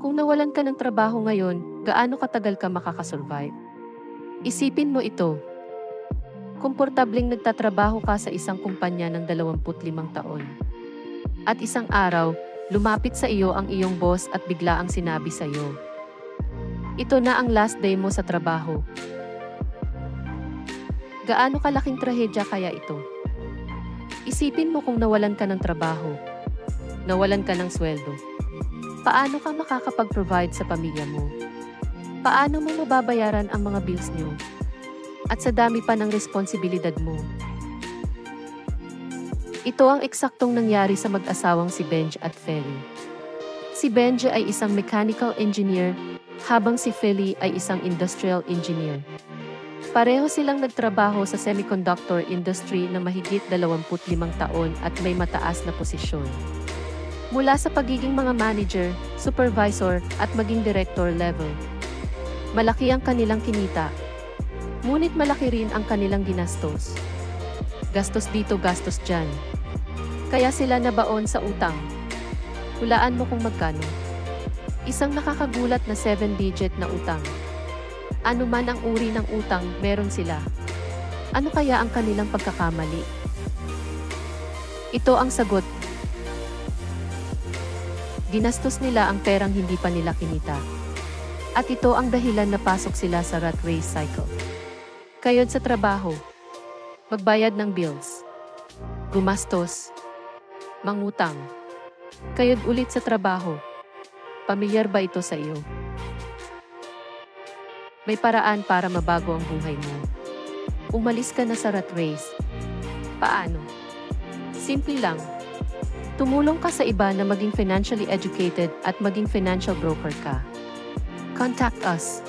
Kung nawalan ka ng trabaho ngayon, gaano katagal ka makakasurvive? Isipin mo ito. Komportableng nagtatrabaho ka sa isang kumpanya ng 25 taon. At isang araw, lumapit sa iyo ang iyong boss at bigla ang sinabi sa iyo, ito na ang last day mo sa trabaho. Gaano kalaking trahedya kaya ito? Isipin mo kung nawalan ka ng trabaho, nawalan ka ng sweldo. Paano ka makakapag-provide sa pamilya mo? Paano mo mababayaran ang mga bills niyo? At sa dami pa ng responsibilidad mo. Ito ang eksaktong nangyari sa mag-asawang si Benj at Feli. Si Benj ay isang mechanical engineer, habang si Feli ay isang industrial engineer. Pareho silang nagtrabaho sa semiconductor industry na mahigit 25 taon at may mataas na posisyon. Mula sa pagiging mga manager, supervisor at maging director level. Malaki ang kanilang kinita. Ngunit malaki rin ang kanilang ginastos. Gastos dito, gastos dyan. Kaya sila nabaon sa utang. Hulaan mo kung magkano. Isang nakakagulat na 7-digit na utang. Ano man ang uri ng utang, meron sila. Ano kaya ang kanilang pagkakamali? Ito ang sagot. Ginastos nila ang perang hindi pa nila kinita. At ito ang dahilan na pasok sila sa rat race cycle. Kayod sa trabaho. Magbayad ng bills. Gumastos. Mangutang. Kayod ulit sa trabaho. Pamilyar ba ito sa iyo? May paraan para mabago ang buhay mo. Umalis ka na sa rat race. Paano? Simple lang. Tumulong ka sa iba na maging financially educated at maging financial broker ka. Contact us.